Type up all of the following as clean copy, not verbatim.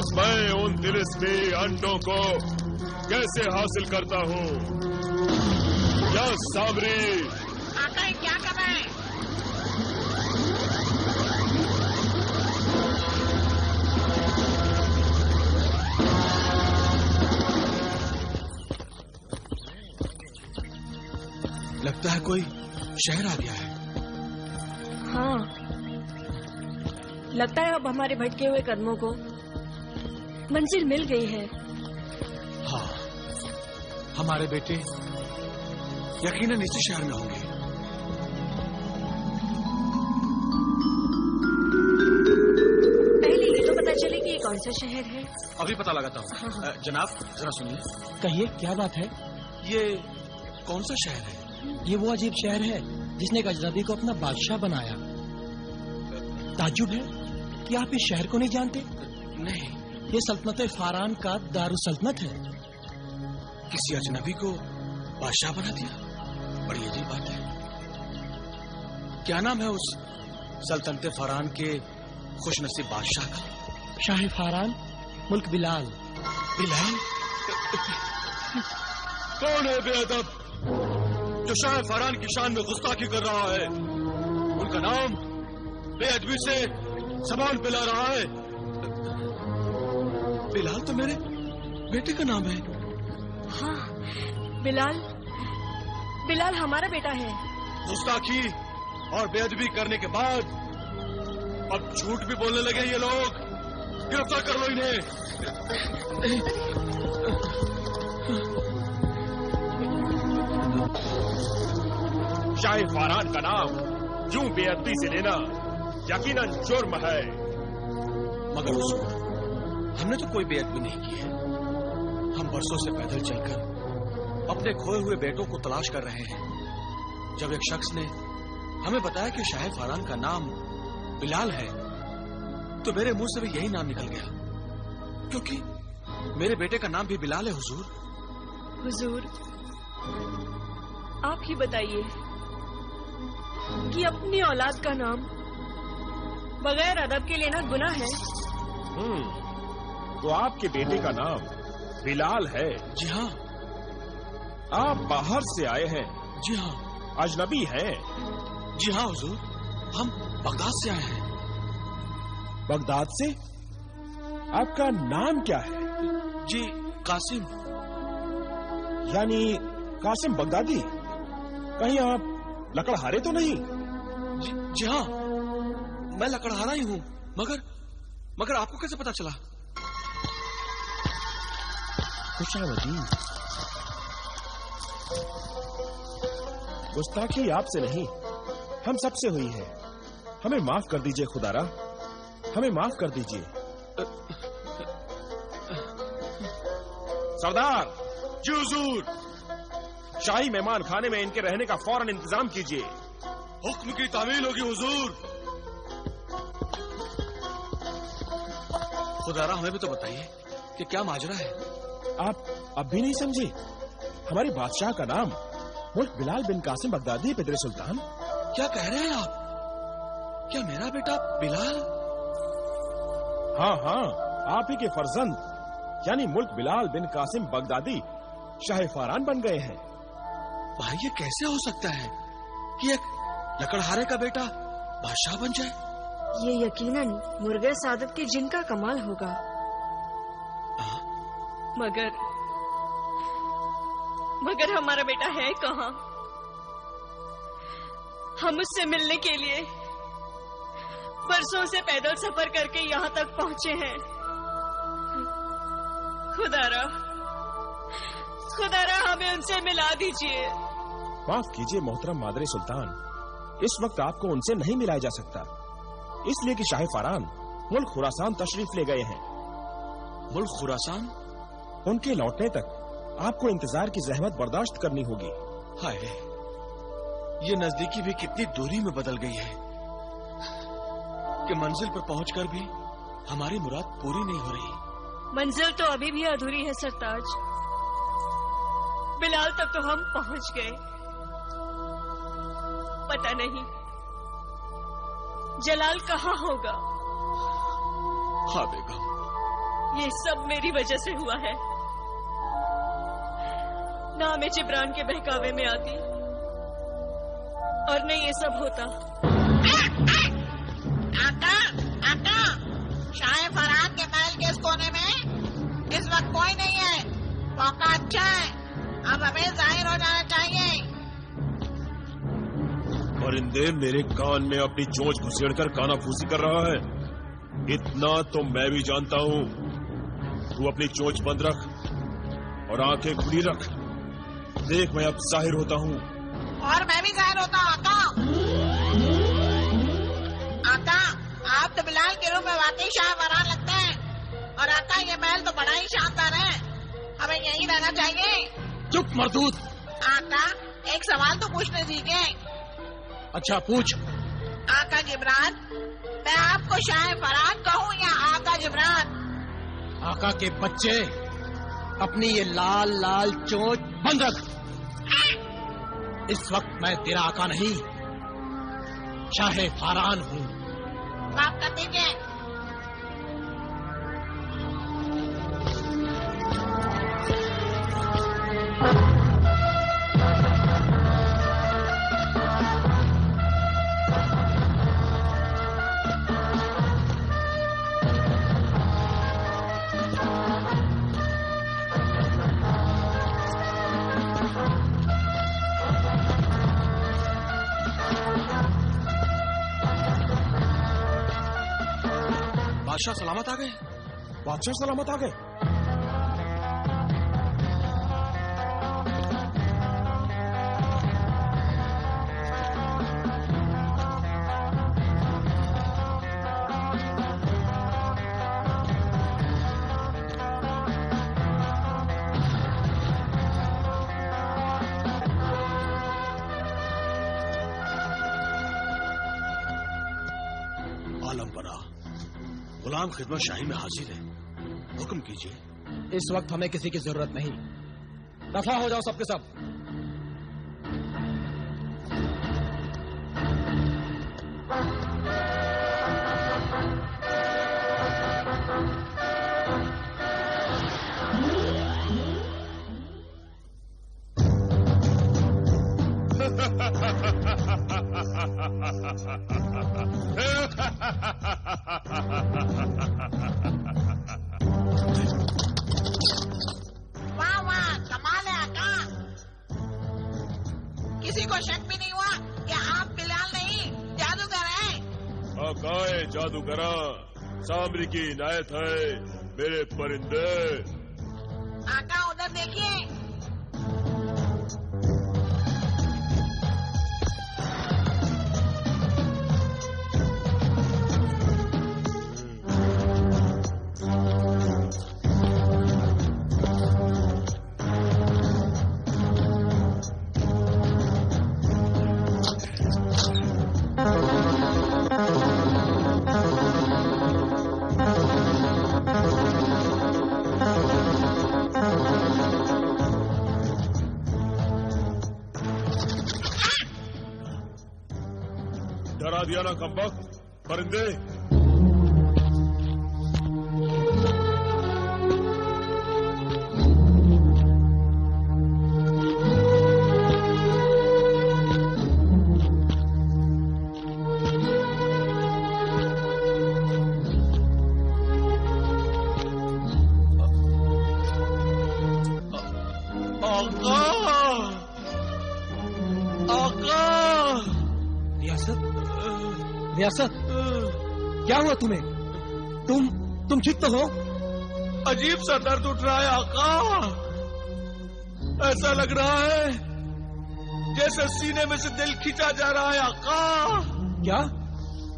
अब मैं उन तिलिस्मी अंडों को कैसे हासिल करता हूँ? या साबरी आका क्या कर रहा है? लगता है कोई शहर आ गया है। हाँ, लगता है अब हमारे भटके हुए कदमों को मंजिल मिल गई है। हाँ, हमारे बेटे यकीनन इसी शहर में होंगे। पहले ये तो पता चले कि ये कौन सा शहर है। अभी पता लगाता हूँ। हाँ। जनाब जरा सुनिए। कहिए, क्या बात है? ये कौन सा शहर है? ये वो अजीब शहर है जिसने एक अजनबी को अपना बादशाह बनाया। ताज्जुब है कि आप इस शहर को नहीं जानते। नहीं। ये सल्तनत फारान का दारुसल्तनत है। किसी अजनबी को बादशाह बना दिया, बड़ी अजीब बात है। क्या नाम है उस सल्तनत फारान के खुशनसीब बादशाह का? शाह फारान मुल्क बिलाल। बिलाल? कौन है बेअदब जो शाह फरान की शान में गुस्ताखी कर रहा है? उनका नाम बेअदबी से जबान पिला रहा है। बिलाल तो मेरे बेटे का नाम है। हाँ, बिलाल हमारा बेटा है। गुस्ताखी और बेअदबी करने के बाद अब झूठ भी बोलने लगे ये लोग। गिरफ्तार कर लो इन्हें। शाह फारान का नाम यूं बेअदबी से लेना यकीनन जुर्म है। मगर हुजूर, हमने तो कोई बेअदबी नहीं की है। हम बरसों से पैदल चलकर अपने खोए हुए बेटों को तलाश कर रहे हैं। जब एक शख्स ने हमें बताया कि शाह फारान का नाम बिलाल है, तो मेरे मुंह से भी यही नाम निकल गया, क्योंकि मेरे बेटे का नाम भी बिलाल है। हुजूर, आप ही बताइए कि अपनी औलाद का नाम बगैर अदब के लेना गुनाह है? तो आपके बेटे का नाम बिलाल है? जी हाँ। आप बाहर से आए हैं? जी हाँ। अजनबी हैं? जी हाँ हुजूर, हम बगदाद से आए हैं। बगदाद से? आपका नाम क्या है? जी कासिम। यानी कासिम बगदादी? कहीं आप लकड़हारे तो नहीं? जी हाँ, मैं लकड़हारा ही हूँ। मगर आपको कैसे पता चला? खुशामदीद। गुस्ताखी आपसे नहीं, हम सबसे हुई है। हमें माफ कर दीजिए खुदारा, हमें माफ कर दीजिए। सरदार जी हुजूर। शाही मेहमान खाने में इनके रहने का फौरन इंतजाम कीजिए। हुक्म की तामील होगी हुजूर। खुदारा, हमें भी तो बताइए कि क्या माजरा है। आप अब भी नहीं समझे? हमारे बादशाह का नाम मुल्क बिलाल बिन कासिम बगदादी पिदरे सुल्तान। क्या कह रहे हैं आप? क्या मेरा बेटा बिलाल? हाँ हाँ, आप ही के फर्जंद यानी मुल्क बिलाल बिन कासिम बगदादी शाह फारान बन गए हैं। भाई, ये कैसे हो सकता है कि एक लकड़हारे का बेटा बादशाह बन जाए? ये यकीनन मुर्गे सादत के जिन का कमाल होगा। मगर हमारा बेटा है कहाँ? हम उससे मिलने के लिए बरसों से पैदल सफर करके यहाँ तक पहुँचे हैं। खुदारा हमें उनसे मिला दीजिए। माफ कीजिए मोहतरम मादरे सुल्तान, इस वक्त आपको उनसे नहीं मिलाया जा सकता, इसलिए कि शाह फारान मुल्क खुरासान तशरीफ ले गए हैं। मुल्क खुरासान? उनके लौटने तक आपको इंतजार की जहमत बर्दाश्त करनी होगी। हाय, ये नजदीकी भी कितनी दूरी में बदल गई है कि मंजिल पर पहुंचकर भी हमारी मुराद पूरी नहीं हो रही। मंजिल तो अभी भी अधूरी है सरताज। बिलाल तक तो हम पहुंच गए, पता नहीं जलाल कहाँ होगा। हाँ बेगम, ये सब मेरी वजह से हुआ है। ना मैं जिब्रान के बहकावे में आती और नहीं ये सब होता। आका, आका, शाह फरहान के महल के इस कोने में इस वक्त कोई नहीं है। मौका अच्छा है, अब हमें जाहिर हो जाना चाहिए। परिंदे मेरे कान में अपनी चोंच घुसेड़कर कानाफूसी कर रहा है। इतना तो मैं भी जानता हूँ। तू अपनी चोंच बंद रख और आंखें खुली रख। देख, मैं अब जाहिर होता हूँ। और मैं भी जाहिर होता हूँ। आका, आका, आप तो बिलाल के रूप में वाकई शाह फरहान लगते हैं। और आका, ये महल तो बड़ा ही शानदार है, हमें यहीं रहना चाहिए। चुप मरदूद। आका, एक सवाल तो पूछने दीजिए। अच्छा पूछ। आका जिब्रान, मैं आपको शाह फरहान कहूँ या आका जिब्रान? आका के बच्चे, अपनी ये लाल लाल चोंच बंद रख। इस वक्त मैं तेरा आका नहीं, शाह फरहान हूँ। माफ कर दीजिए। बादशाह सलामत आ गए। बादशाह सलामत आ गए। आलम बना, गुलाम खिदमत शाही में हाजिर है, हुक्म कीजिए। इस वक्त हमें किसी की जरूरत नहीं। दफा हो जाओ सबके सब। वाह वाह, कमाल है आका। किसी को शक भी नहीं हुआ कि आप बिलाल नहीं जादूगर हैं। आकाए जादूगरा, सामरी की इनायत है मेरे परिंदे। आका उधर देखिए। डरा दिया ना कमबख्त, परिंदे। रियासत, क्या हुआ तुम्हें? तुम ठीक तो हो? अजीब सा दर्द उठ रहा है आका। ऐसा लग रहा है जैसे सीने में से दिल खींचा जा रहा है आका। क्या?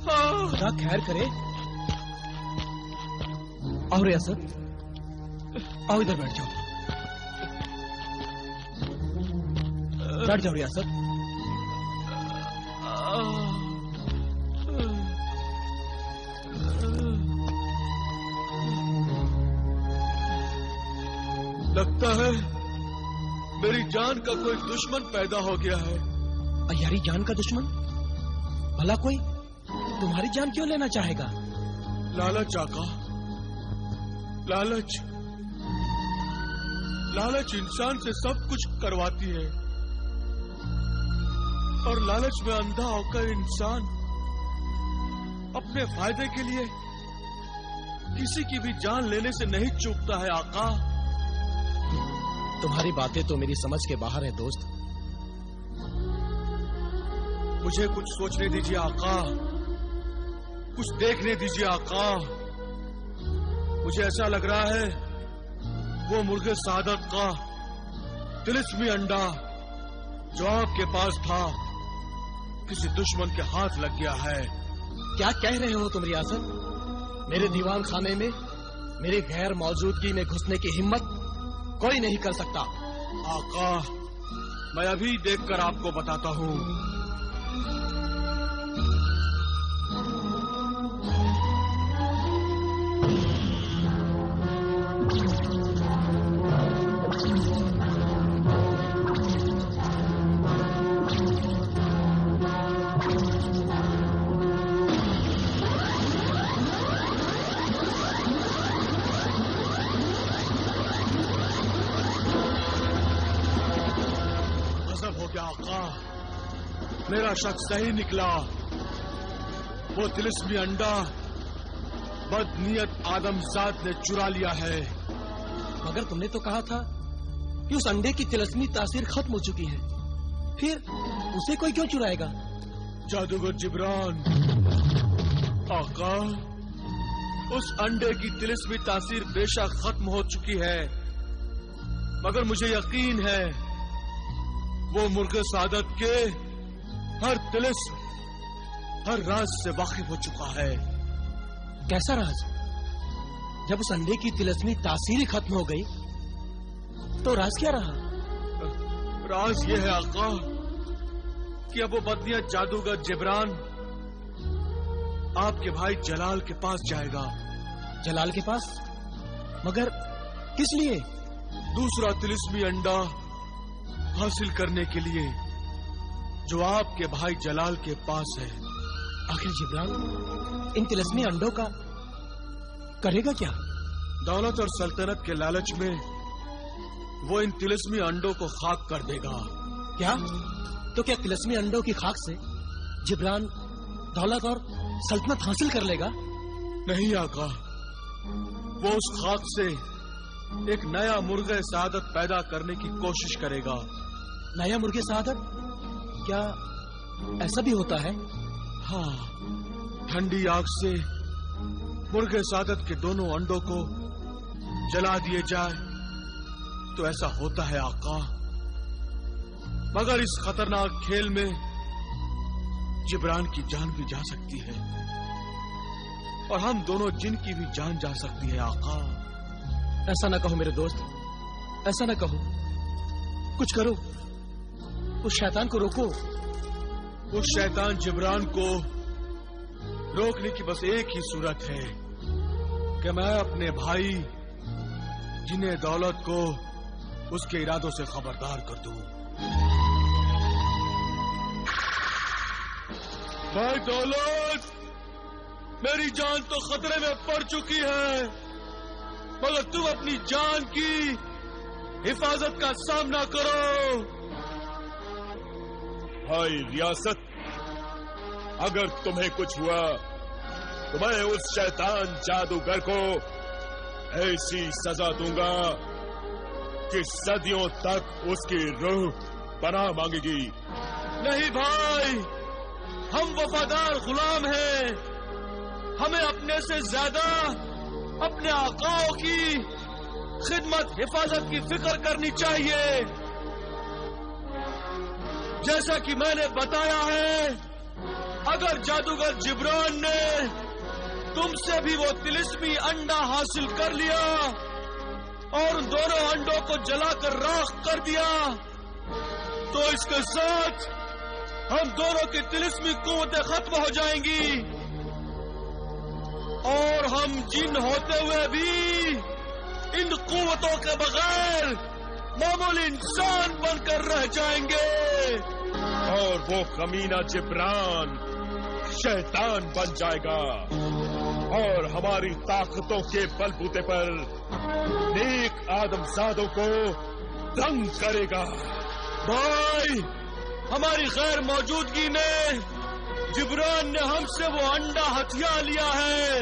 हाँ। खुदा खैर करे। आओ रियासत, आओ इधर बैठ जाओ। बैठ जाओ रियासत। लगता है मेरी जान का कोई दुश्मन पैदा हो गया है। अय्यारी जान का दुश्मन? भला कोई तुम्हारी जान क्यों लेना चाहेगा? लालच आका, लालच इंसान से सब कुछ करवाती है, और लालच में अंधा होकर इंसान अपने फायदे के लिए किसी की भी जान लेने से नहीं चूकता है। आका, तुम्हारी बातें तो मेरी समझ के बाहर है दोस्त। मुझे कुछ सोचने दीजिए आका, कुछ देखने दीजिए आका। मुझे ऐसा लग रहा है वो मुर्गे सादत का तिलिस्मी अंडा जो आपके पास था किसी दुश्मन के हाथ लग गया है। क्या कह रहे हो तुम रियासत? मेरे दीवान खाने में मेरी गैर मौजूदगी में घुसने की हिम्मत कोई नहीं कर सकता। आका, मैं अभी देखकर आपको बताता हूँ। मेरा शक सही निकला। वो तिलिस्मी अंडा बदनीयत आदमजाद ने चुरा लिया है। मगर तुमने तो कहा था कि उस अंडे की तिलिस्मी तासीर खत्म हो चुकी है, फिर उसे कोई क्यों चुराएगा? जादूगर जिब्रान, आका, उस अंडे की तिलिस्मी तासीर बेशक खत्म हो चुकी है, मगर मुझे यकीन है वो मुर्गे सादत के हर तिलिस्म, हर राज से वाकिफ हो चुका है। कैसा राज? जब उस अंडे की तिलिस्मी तासीर ही खत्म हो गई तो राज क्या रहा? राज ये है आका कि अब वो बदनीयत जादूगर जिब्रान आपके भाई जलाल के पास जाएगा। जलाल के पास? मगर किस लिए? दूसरा तिलिस्मी अंडा हासिल करने के लिए जो आपके भाई जलाल के पास है। आखिर जिब्रान इन तिलिस्मी अंडों का करेगा क्या? दौलत और सल्तनत के लालच में वो इन तिलिस्मी अंडों को खाक कर देगा। क्या? तो क्या तिलिस्मी अंडों की खाक से जिब्रान दौलत और सल्तनत हासिल कर लेगा? नहीं आका, वो उस खाक से एक नया मुर्गे सादत पैदा करने की कोशिश करेगा। नया मुर्गे सादत? क्या ऐसा भी होता है? हाँ, ठंडी आग से मुर्गे सादत के दोनों अंडों को जला दिए जाए तो ऐसा होता है आका। मगर इस खतरनाक खेल में जिब्रान की जान भी जा सकती है और हम दोनों जिन की भी जान जा सकती है आका। ऐसा ना कहो मेरे दोस्त, ऐसा ना कहो। कुछ करो, उस शैतान को रोको। उस शैतान जिब्रान को रोकने की बस एक ही सूरत है कि मैं अपने भाई जिन्हें दौलत को उसके इरादों से खबरदार कर दूं। भाई दौलत, मेरी जान तो खतरे में पड़ चुकी है, मगर तुम अपनी जान की हिफाजत का सामना करो। भाई रियासत, अगर तुम्हें कुछ हुआ तो मैं उस शैतान जादूगर को ऐसी सजा दूंगा कि सदियों तक उसकी रूह पनाह मांगेगी। नहीं भाई, हम वफादार गुलाम हैं। हमें अपने से ज्यादा अपने आकाओं की खिदमत, हिफाजत की फिक्र करनी चाहिए। जैसा कि मैंने बताया है, अगर जादूगर जिब्रान ने तुमसे भी वो तिलिस्मी अंडा हासिल कर लिया और उन दोनों अंडों को जलाकर राख कर दिया, तो इसके साथ हम दोनों की तिलिस्मी कुव्वतें खत्म हो जाएंगी और हम जिन होते हुए भी इन कुव्वतों के बगैर मामूली इंसान बनकर रह जाएंगे और वो कमीना जिब्रान शैतान बन जाएगा और हमारी ताकतों के बलबूते पर नेक आदमजादों को दंग करेगा। भाई, हमारी गैर मौजूदगी में जिब्रान ने हमसे वो अंडा हथिया लिया है।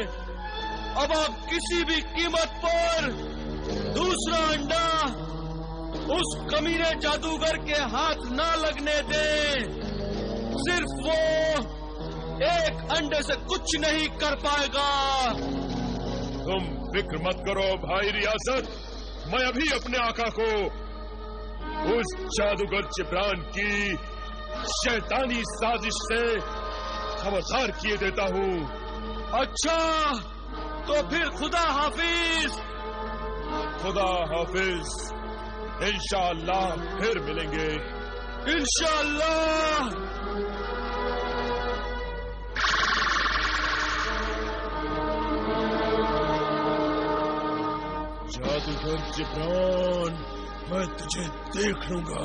अब आप किसी भी कीमत पर दूसरा अंडा उस कमीने जादूगर के हाथ ना लगने दें। सिर्फ वो एक अंडे से कुछ नहीं कर पाएगा। तुम फिक्र मत करो भाई रियासत, मैं अभी अपने आका को उस जादूगर जिब्रान की शैतानी साजिश से खबरदार किए देता हूँ। अच्छा, तो फिर खुदा हाफिज। खुदा हाफिज, इंशाअल्लाह फिर मिलेंगे। इंशाअल्लाह। जादूगर जिब्रान, मैं तुझे देख लूंगा।